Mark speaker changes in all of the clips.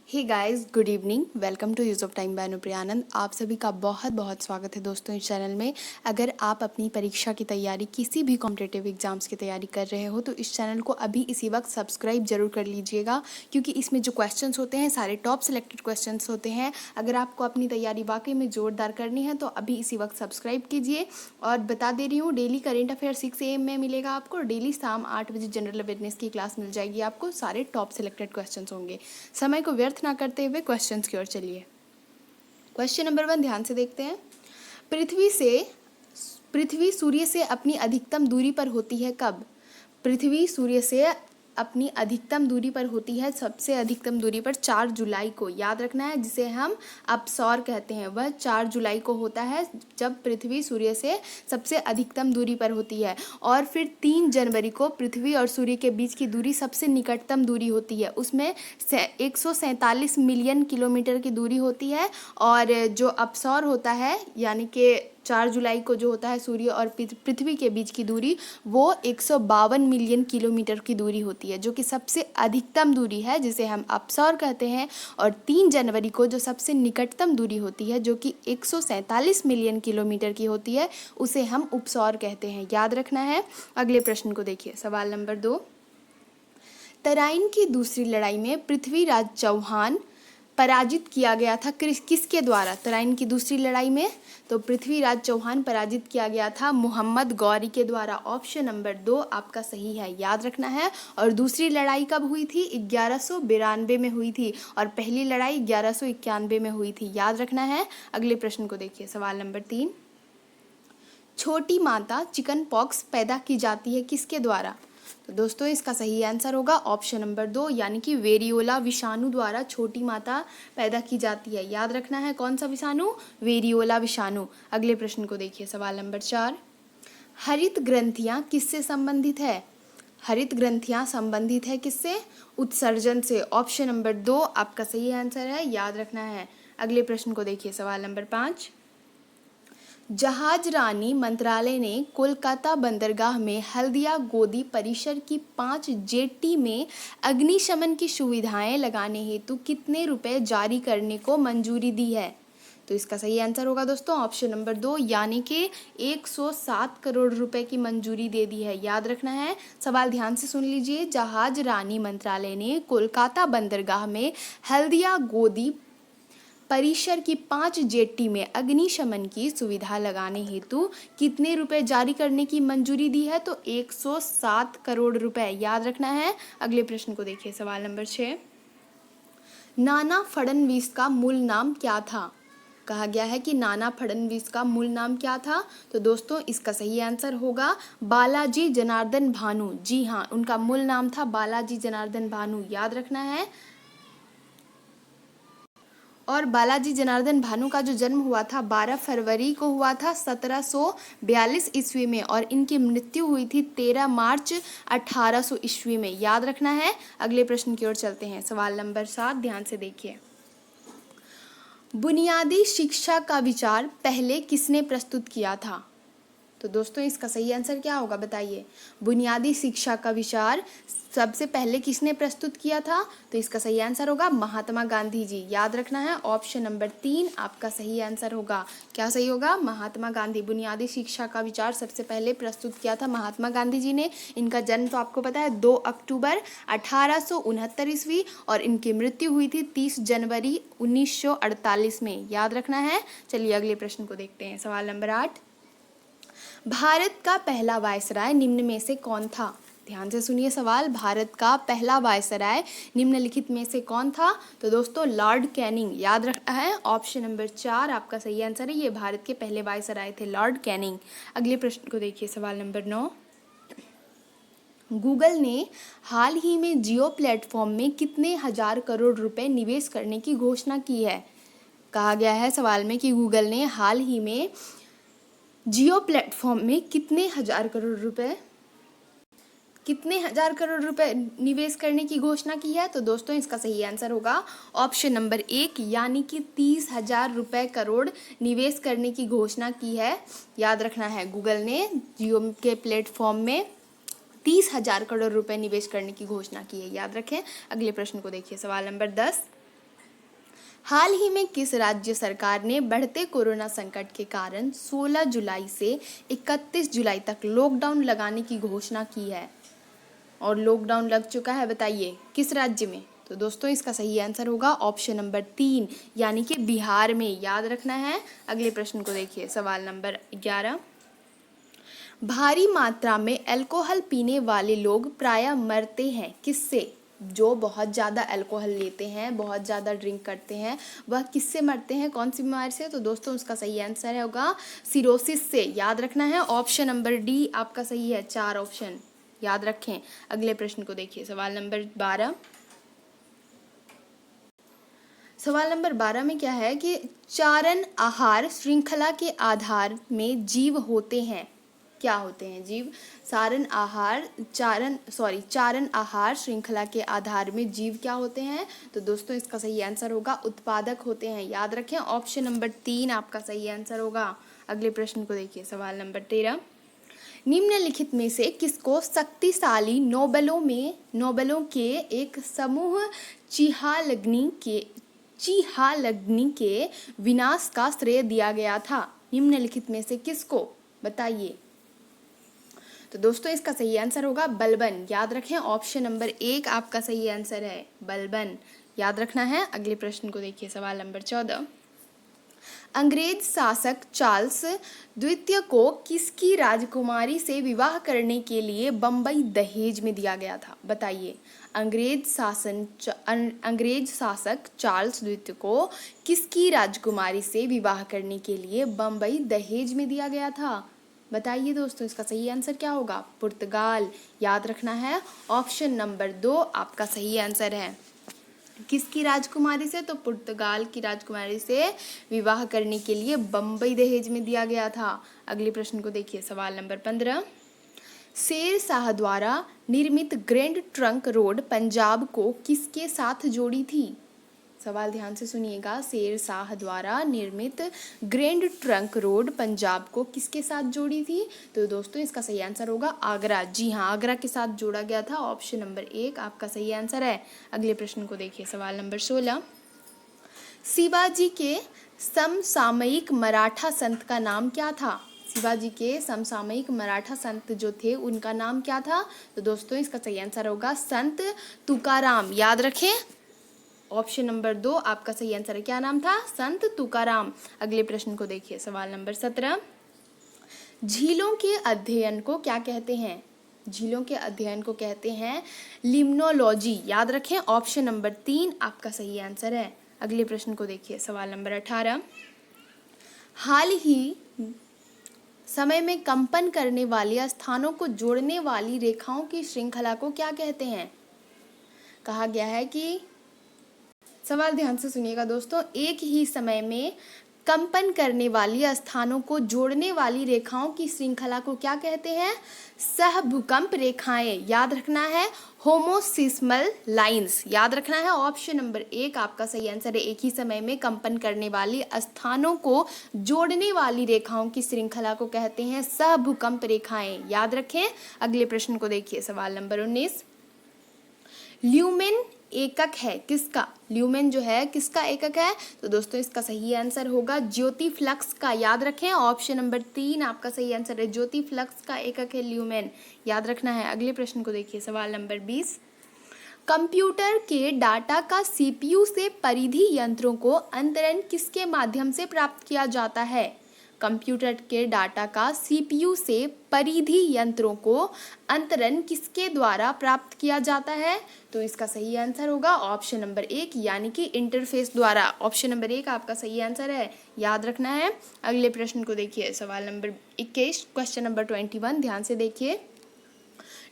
Speaker 1: Hey guys, good evening. Welcome to use of time by Anupriya Anand. आप सभी का बहुत बहुत स्वागत है दोस्तों इस चैनल में। अगर आप अपनी परीक्षा की तैयारी, किसी भी कॉम्पिटिटिव एग्जाम्स की तैयारी कर रहे हो तो इस चैनल को अभी इसी वक्त सब्सक्राइब जरूर कर लीजिएगा, क्योंकि इसमें जो क्वेश्चंस होते हैं सारे टॉप सिलेक्टेड क्वेश्चंस होते हैं। अगर आपको अपनी तैयारी वाकई में ज़ोरदार करनी है तो अभी इसी वक्त सब्सक्राइब कीजिए। और बता दे रही हूँ, डेली करेंट अफेयर 6 AM में मिलेगा आपको। डेली शाम 8 बजे जनरल अवेयरनेस की क्लास मिल जाएगी आपको। सारे टॉप सिलेक्टेड क्वेश्चंस होंगे। समय को व्यर्थ ना करते हुए क्वेश्चंस की ओर चलिए। क्वेश्चन नंबर 1 ध्यान से देखते हैं। पृथ्वी सूर्य से अपनी अधिकतम दूरी पर होती है कब? पृथ्वी सूर्य से अपनी अधिकतम दूरी पर होती है, सबसे अधिकतम दूरी पर 4 जुलाई को। याद रखना है, जिसे हम अपसौर कहते हैं, वह 4 जुलाई को होता है जब पृथ्वी सूर्य से सबसे अधिकतम दूरी पर होती है। और फिर 3 जनवरी को पृथ्वी और सूर्य के बीच की दूरी सबसे निकटतम दूरी होती है, उसमें 147 मिलियन किलोमीटर की दूरी होती है। और जो अपसौर होता है, यानी कि 4 जुलाई को जो होता है सूर्य और पृथ्वी के बीच की दूरी, वो 152 मिलियन किलोमीटर की दूरी होती है, जो कि सबसे अधिकतम दूरी है, जिसे हम अपसौर कहते हैं। और 3 जनवरी को जो सबसे निकटतम दूरी होती है, जो कि 147 मिलियन किलोमीटर की होती है, उसे हम उपसौर कहते हैं। याद रखना है। अगले प्रश्न को देखिए, सवाल नंबर 2। तराइन की दूसरी लड़ाई में पृथ्वीराज चौहान पराजित किया गया था किसके द्वारा? तराइन की दूसरी लड़ाई में तो पृथ्वीराज चौहान पराजित किया गया था मोहम्मद गौरी के द्वारा। ऑप्शन नंबर 2 आपका सही है, याद रखना है। और दूसरी लड़ाई कब हुई थी? 1192 में हुई थी, और पहली लड़ाई 1191 में हुई थी। याद रखना है। अगले प्रश्न को देखिए, सवाल नंबर 3। छोटी माता चिकन पॉक्स पैदा की जाती है किसके द्वारा? तो दोस्तों इसका सही आंसर होगा ऑप्शन नंबर 2, यानी कि वेरियोला विषाणु द्वारा छोटी माता पैदा की जाती है। याद रखना है, कौन सा विषाणु? वेरियोला विषाणु। अगले प्रश्न को देखिए, सवाल नंबर 4। हरित ग्रंथियां किससे संबंधित है? हरित ग्रंथियां संबंधित है किससे? उत्सर्जन से। ऑप्शन नंबर 2 आपका सही आंसर है, याद रखना है। अगले प्रश्न को देखिए, सवाल नंबर 5। जहाजरानी मंत्रालय ने कोलकाता बंदरगाह में हल्दिया गोदी परिसर की 5 जेट्टी में अग्निशमन की सुविधाएं लगाने हेतु कितने रुपए जारी करने को मंजूरी दी है? तो इसका सही आंसर होगा दोस्तों ऑप्शन नंबर 2, यानी कि 107 करोड़ रुपए की मंजूरी दे दी है। याद रखना है। सवाल ध्यान से सुन लीजिए। जहाजरानी मंत्रालय ने कोलकाता बंदरगाह में हल्दिया गोदी परिसर की 5 जेट्टी में अग्निशमन की सुविधा लगाने हेतु कितने रुपए जारी करने की मंजूरी दी है? तो 107 करोड़ रुपए। याद रखना है। अगले प्रश्न को देखिए, सवाल नंबर 6। नाना फडणवीस का मूल नाम क्या था? कहा गया है कि नाना फडणवीस का मूल नाम क्या था? तो दोस्तों इसका सही आंसर होगा बालाजी जनार्दन भानु। जी हाँ, उनका मूल नाम था बालाजी जनार्दन भानु। याद रखना है। और बालाजी जनार्दन भानु का जो जन्म हुआ था 12 फरवरी को हुआ था 1742 ईस्वी में, और इनकी मृत्यु हुई थी 13 मार्च 1800 ईस्वी में। याद रखना है। अगले प्रश्न की ओर चलते हैं, सवाल नंबर 7 ध्यान से देखिए। बुनियादी शिक्षा का विचार पहले किसने प्रस्तुत किया था? तो दोस्तों इसका सही आंसर क्या होगा, बताइए। बुनियादी शिक्षा का विचार सबसे पहले किसने प्रस्तुत किया था? तो इसका सही आंसर होगा महात्मा गांधी जी। याद रखना है। ऑप्शन नंबर 3 आपका सही आंसर होगा। क्या सही होगा? महात्मा गांधी। बुनियादी शिक्षा का विचार सबसे पहले प्रस्तुत किया था महात्मा गांधी जी ने। इनका जन्म तो आपको पता है 2 अक्टूबर 1869 ईस्वी, और इनकी मृत्यु हुई थी 30 जनवरी 1948 में। याद रखना है। चलिए अगले प्रश्न को देखते हैं, सवाल नंबर 8। भारत का पहला वायसराय निम्न में से कौन था? ध्यान से सुनिए सवाल। भारत का पहला वायसराय निम्नलिखित में से कौन था? तो दोस्तों लॉर्ड कैनिंग। याद रखना है। ऑप्शन नंबर 4 आपका सही आंसर है। ये भारत के पहले वायसराय थे, लॉर्ड कैनिंग। अगले प्रश्न को देखिए, सवाल नंबर 9। गूगल ने हाल ही में जियो प्लेटफॉर्म में कितने हजार करोड़ रुपए निवेश करने की घोषणा की है? कहा गया है सवाल में कि गूगल ने हाल ही में जियो प्लेटफॉर्म में कितने हजार करोड़ रुपए निवेश करने की घोषणा की है? तो दोस्तों इसका सही आंसर होगा ऑप्शन नंबर 1, यानी कि 30,000 रुपए करोड़ निवेश करने की घोषणा की है। याद रखना है, गूगल ने जियो के प्लेटफॉर्म में 30,000 करोड़ रुपए निवेश करने की घोषणा की है। याद रखें। अगले प्रश्न को देखिए, सवाल नंबर 10। हाल ही में किस राज्य सरकार ने बढ़ते कोरोना संकट के कारण 16 जुलाई से 31 जुलाई तक लॉकडाउन लगाने की घोषणा की है? और लॉकडाउन लग चुका है, बताइए किस राज्य में? तो दोस्तों इसका सही आंसर होगा ऑप्शन नंबर 3 यानी कि बिहार में। याद रखना है। अगले प्रश्न को देखिए, सवाल नंबर 11। भारी मात्रा में अल्कोहल पीने वाले लोग प्रायः मरते हैं किससे? जो बहुत ज़्यादा अल्कोहल लेते हैं, बहुत ज़्यादा ड्रिंक करते हैं, वह किससे मरते हैं, कौन सी बीमारी से? तो दोस्तों उसका सही आंसर होगा सिरोसिस से। याद रखना है। ऑप्शन नंबर डी आपका सही है। 4 ऑप्शन याद रखें। अगले प्रश्न को देखिए, सवाल नंबर 12। सवाल नंबर 12 में क्या है कि चारण आहार श्रृंखला के आधार में जीव होते हैं। क्या होते हैं जीव? चारण आहार श्रृंखला के आधार में जीव क्या होते हैं? तो दोस्तों इसका सही आंसर होगा उत्पादक होते हैं। याद रखें। ऑप्शन नंबर 3 आपका सही आंसर होगा। अगले प्रश्न को देखिए, सवाल नंबर 13। निम्नलिखित में से किसको शक्तिशाली नोबेलों के एक समूह चिहालग्नि के विनाश का श्रेय दिया गया था? निम्नलिखित में से किसको, बताइए? तो दोस्तों इसका सही आंसर होगा बलबन। याद रखें। ऑप्शन नंबर 1 आपका सही आंसर है, बलबन। याद रखना है। अगले प्रश्न को देखिए, सवाल नंबर 14। अंग्रेज शासक चार्ल्स द्वितीय को किसकी राजकुमारी से विवाह करने के लिए बम्बई दहेज में दिया गया था? बताइए। अंग्रेज शासक चार्ल्स द्वितीय को किसकी राजकुमारी से विवाह करने के लिए बम्बई दहेज में दिया गया था? बताइए दोस्तों इसका सही आंसर क्या होगा? पुर्तगाल। याद रखना है। ऑप्शन नंबर 2 आपका सही आंसर है। किसकी राजकुमारी से? तो पुर्तगाल की राजकुमारी से विवाह करने के लिए बम्बई दहेज में दिया गया था। अगले प्रश्न को देखिए, सवाल नंबर 15। शेर शाह द्वारा निर्मित ग्रैंड ट्रंक रोड पंजाब को किसके साथ जोड़ी थी? सवाल ध्यान से सुनिएगा। शेर शाह द्वारा निर्मित ग्रैंड ट्रंक रोड पंजाब को किसके साथ जोड़ी थी? तो दोस्तों इसका सही आंसर होगा आगरा। जी हाँ, आगरा के साथ जोड़ा गया था। ऑप्शन नंबर 1 आपका सही आंसर है। अगले प्रश्न को देखिए, सवाल नंबर 16। शिवाजी के समसामयिक मराठा संत का नाम क्या था? शिवाजी के समसामयिक मराठा संत जो थे उनका नाम क्या था? तो दोस्तों इसका सही आंसर होगा संत तुकाराम। याद रखें। ऑप्शन नंबर 2 आपका सही आंसर है। क्या नाम था? संत तुकाराम। अगले प्रश्न को देखिए, सवाल नंबर 17। झीलों के अध्ययन को क्या कहते हैं? झीलों के अध्ययन को कहते हैं लिम्नोलॉजी। याद रखें। ऑप्शन नंबर 3 आपका सही आंसर है। अगले प्रश्न को देखिए, सवाल नंबर 18। हाल ही समय में कंपन करने वाली स्थानों को जोड़ने वाली रेखाओं की श्रृंखला को क्या कहते हैं? कहा गया है कि, सवाल ध्यान से सुनिएगा दोस्तों, एक ही समय में कंपन करने वाली स्थानों को जोड़ने वाली रेखाओं की श्रृंखला को क्या कहते हैं? सहभूकंप रेखाएं। याद रखना है। होमोसिस्मल लाइंस। याद रखना है। ऑप्शन नंबर 1 आपका सही आंसर है। एक ही समय में कंपन करने वाली स्थानों को जोड़ने वाली रेखाओं की श्रृंखला को कहते हैं सहभूकंप रेखाएं। याद रखें। अगले प्रश्न को देखिए, सवाल नंबर 19। ल्यूमेन एकक है किसका? ल्यूमेन जो है किसका एकक है? तो दोस्तों इसका सही आंसर होगा ज्योति फ्लक्स का। याद रखें। ऑप्शन नंबर 3 आपका सही आंसर है। ज्योति फ्लक्स का एकक है ल्यूमेन। याद रखना है। अगले प्रश्न को देखिए, सवाल नंबर 20। कंप्यूटर के डाटा का सीपीयू से परिधि यंत्रों को अंतरण किसके माध्यम से प्राप्त किया जाता है? कंप्यूटर के डाटा का सीपीयू से परिधि यंत्रों को अंतरण किसके द्वारा प्राप्त किया जाता है? तो इसका सही आंसर होगा ऑप्शन नंबर 1 यानी कि इंटरफेस द्वारा। ऑप्शन नंबर 1 आपका सही आंसर है। याद रखना है। अगले प्रश्न को देखिए, सवाल नंबर 21, क्वेश्चन नंबर 21। ध्यान से देखिए।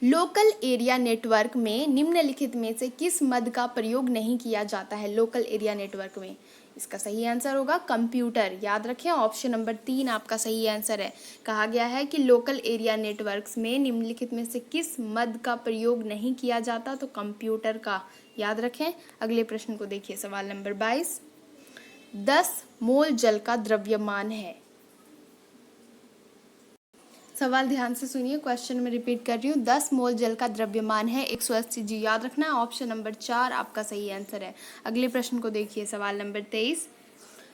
Speaker 1: लोकल एरिया नेटवर्क में निम्नलिखित में से किस मद का प्रयोग नहीं किया जाता है? लोकल एरिया नेटवर्क में इसका सही आंसर होगा कंप्यूटर। याद रखें। ऑप्शन नंबर 3 आपका सही आंसर है। कहा गया है कि लोकल एरिया नेटवर्क्स में निम्नलिखित में से किस मद का प्रयोग नहीं किया जाता? तो कंप्यूटर का। याद रखें। अगले प्रश्न को देखिए, सवाल नंबर 22। 10 मोल जल का द्रव्यमान है। सवाल ध्यान से सुनिए, क्वेश्चन में रिपीट कर रही हूँ। 10 मोल जल का द्रव्यमान है 180 जी, याद रखना है। ऑप्शन नंबर 4 आपका सही आंसर है। अगले प्रश्न को देखिए, सवाल नंबर 23।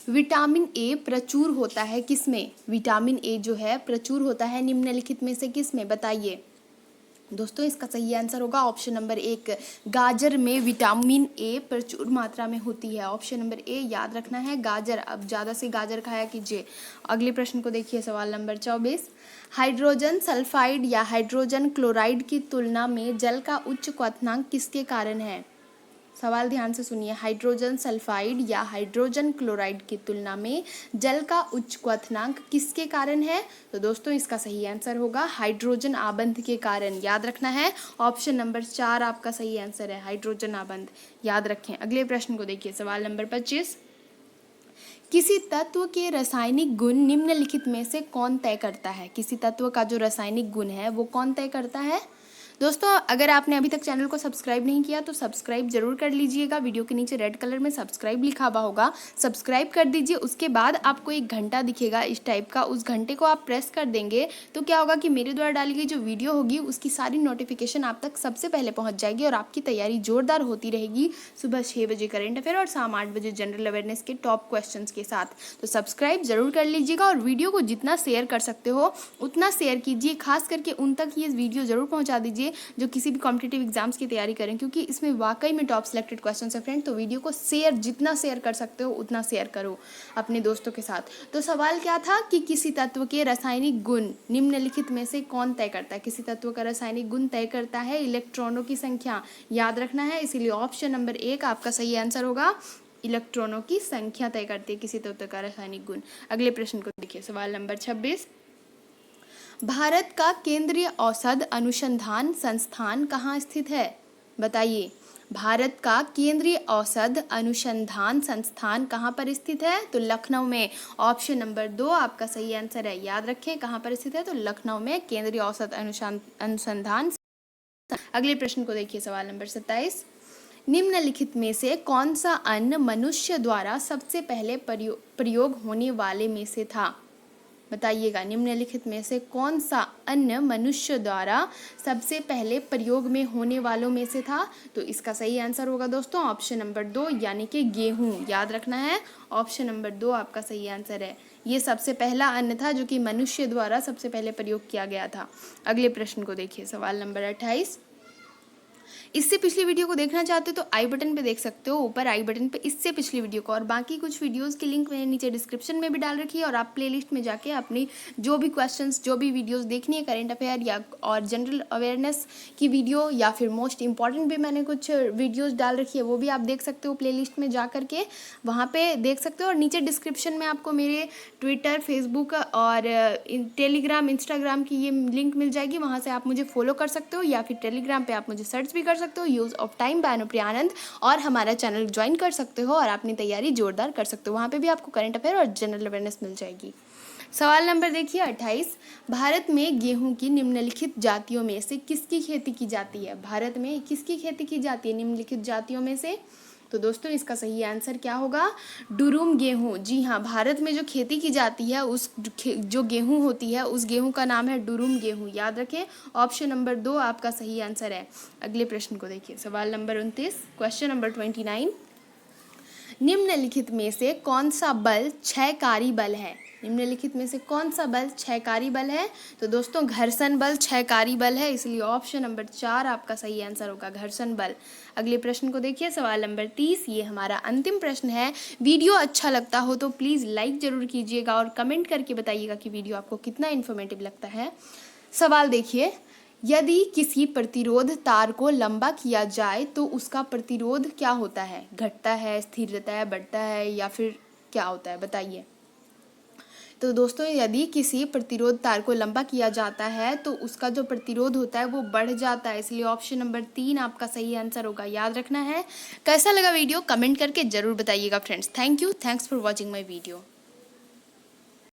Speaker 1: विटामिन ए प्रचुर होता है किसमें? विटामिन ए जो है प्रचुर होता है निम्नलिखित में से किसमें, बताइए। दोस्तों इसका सही आंसर होगा ऑप्शन नंबर 1, गाजर में विटामिन ए प्रचुर मात्रा में होती है। ऑप्शन नंबर ए याद रखना है, गाजर। अब ज़्यादा से गाजर खाया कीजिए। अगले प्रश्न को देखिए, सवाल नंबर 24। हाइड्रोजन सल्फाइड या हाइड्रोजन क्लोराइड की तुलना में जल का उच्च क्वथनांक किसके कारण है? सवाल ध्यान से सुनिए, हाइड्रोजन सल्फाइड या हाइड्रोजन क्लोराइड की तुलना में जल का उच्च क्वथनांक किसके कारण है? तो दोस्तों इसका सही आंसर होगा हाइड्रोजन आबंध के कारण, याद रखना है। ऑप्शन नंबर 4 आपका सही आंसर है, हाइड्रोजन आबंध, याद रखें। अगले प्रश्न को देखिए, सवाल नंबर 25। किसी तत्व के रासायनिक गुण निम्नलिखित में से कौन तय करता है? किसी तत्व का जो रासायनिक गुण है वो कौन तय करता है? दोस्तों अगर आपने अभी तक चैनल को सब्सक्राइब नहीं किया तो सब्सक्राइब जरूर कर लीजिएगा। वीडियो के नीचे रेड कलर में सब्सक्राइब लिखा हुआ होगा, सब्सक्राइब कर दीजिए। उसके बाद आपको एक घंटा दिखेगा इस टाइप का, उस घंटे को आप प्रेस कर देंगे तो क्या होगा कि मेरे द्वारा डाली गई जो वीडियो होगी उसकी सारी नोटिफिकेशन आप तक सबसे पहले पहुँच जाएगी और आपकी तैयारी जोरदार होती रहेगी। सुबह 6 बजे करेंट अफेयर और शाम 8 बजे जनरल अवेयरनेस के टॉप क्वेश्चन के साथ। तो सब्सक्राइब जरूर कर लीजिएगा और वीडियो को जितना शेयर कर सकते हो उतना शेयर कीजिए। खास करके उन तक ये वीडियो जरूर पहुँचा दीजिए जो किसी भी कॉम्पिटिटिव एग्जाम्स की तैयारी करें, क्योंकि इसमें वाकई में टॉप सिलेक्टेड क्वेश्चन है फ्रेंड। तो वीडियो को शेयर जितना शेयर कर सकते हो उतना शेयर करो अपने दोस्तों के साथ। तो सवाल क्या था कि किसी तत्व के रासायनिक गुण निम्नलिखित में से कौन तय करता है? किसी तत्व का रासायनिक गुण तय करता है इलेक्ट्रॉनों की संख्या, याद रखना है। इसीलिए ऑप्शन नंबर 1 आपका सही आंसर होगा, इलेक्ट्रॉनों की संख्या तय करती है किसी तत्व का रासायनिक गुण। अगले प्रश्न को देखिए, सवाल नंबर 26। भारत का केंद्रीय औषध अनुसंधान संस्थान कहाँ स्थित है? बताइए। भारत का केंद्रीय औषध अनुसंधान संस्थान कहाँ पर स्थित है? तो लखनऊ में। ऑप्शन नंबर 2 आपका सही आंसर है, याद रखें कहाँ पर स्थित है, तो लखनऊ में केंद्रीय औषध अनुसंधान। अगले प्रश्न को देखिए, सवाल नंबर 27। निम्नलिखित में से कौन सा अन्न मनुष्य द्वारा सबसे पहले प्रयोग होने वाले में से था? बताइएगा। निम्नलिखित में से कौन सा अन्न मनुष्य द्वारा सबसे पहले प्रयोग में होने वालों में से था? तो इसका सही आंसर होगा दोस्तों ऑप्शन नंबर 2 यानी कि गेहूं, याद रखना है। ऑप्शन नंबर 2 आपका सही आंसर है। ये सबसे पहला अन्न था जो कि मनुष्य द्वारा सबसे पहले प्रयोग किया गया था। अगले प्रश्न को देखिए, सवाल नंबर 28। इससे पिछली वीडियो को देखना चाहते हो तो आई बटन पे देख सकते हो, ऊपर आई बटन पे इससे पिछली वीडियो को, और बाकी कुछ वीडियोस की लिंक मैंने नीचे डिस्क्रिप्शन में भी डाल रखी है। और आप प्लेलिस्ट में जाके अपनी जो भी क्वेश्चंस जो भी वीडियोस देखनी है करेंट अफेयर या और जनरल अवेयरनेस की वीडियो या फिर मोस्ट इंपॉर्टेंट भी मैंने कुछ वीडियोज़ डाल रखी है, वो भी आप देख सकते हो प्लेलिस्ट में जा करके, वहाँ पर देख सकते हो। और नीचे डिस्क्रिप्शन में आपको मेरे ट्विटर, फेसबुक और टेलीग्राम, इंस्टाग्राम की ये लिंक मिल जाएगी, वहाँ से आप मुझे फॉलो कर सकते हो या फिर टेलीग्राम पे आप मुझे सर्च भी कर सकते हो use of time by Anupriya Anand, और हमारा चैनल ज्वाइन कर सकते हो और अपनी तैयारी जोरदार कर सकते हो। वहाँ पे भी आपको करंट अफेयर और जनरल अवेयरनेस मिल जाएगी। सवाल नंबर देखिए 28। भारत में गेहूं की निम्नलिखित जातियों में से किसकी खेती की जाती है? भारत में किसकी खेती की जाती है निम्नलिखित जातियों में से? तो दोस्तों इसका सही आंसर क्या होगा? डुरुम गेहूं। जी हाँ, भारत में जो खेती की जाती है उस जो गेहूं होती है उस गेहूं का नाम है डुरुम गेहूं, याद रखें। ऑप्शन नंबर 2 आपका सही आंसर है। अगले प्रश्न को देखिए, सवाल नंबर 29, क्वेश्चन नंबर 29। निम्नलिखित में से कौन सा बल क्षयकारी बल है? निम्नलिखित में से कौन सा बल क्षयकारी बल है? तो दोस्तों घर्षण बल क्षयकारी बल है, इसलिए ऑप्शन नंबर 4 आपका सही आंसर होगा, घर्षण बल। अगले प्रश्न को देखिए, सवाल नंबर 30, ये हमारा अंतिम प्रश्न है। वीडियो अच्छा लगता हो तो प्लीज़ लाइक ज़रूर कीजिएगा और कमेंट करके बताइएगा कि वीडियो आपको कितना इन्फॉर्मेटिव लगता है। सवाल देखिए, यदि किसी प्रतिरोध तार को लंबा किया जाए तो उसका प्रतिरोध क्या होता है? घटता है, स्थिर रहता है, बढ़ता है या फिर क्या होता है? बताइए। तो दोस्तों यदि किसी प्रतिरोध तार को लंबा किया जाता है तो उसका जो प्रतिरोध होता है वो बढ़ जाता है, इसलिए ऑप्शन नंबर 3 आपका सही आंसर होगा, याद रखना है। कैसा लगा वीडियो कमेंट करके जरूर बताइएगा friends. Thank you, thanks for watching my video.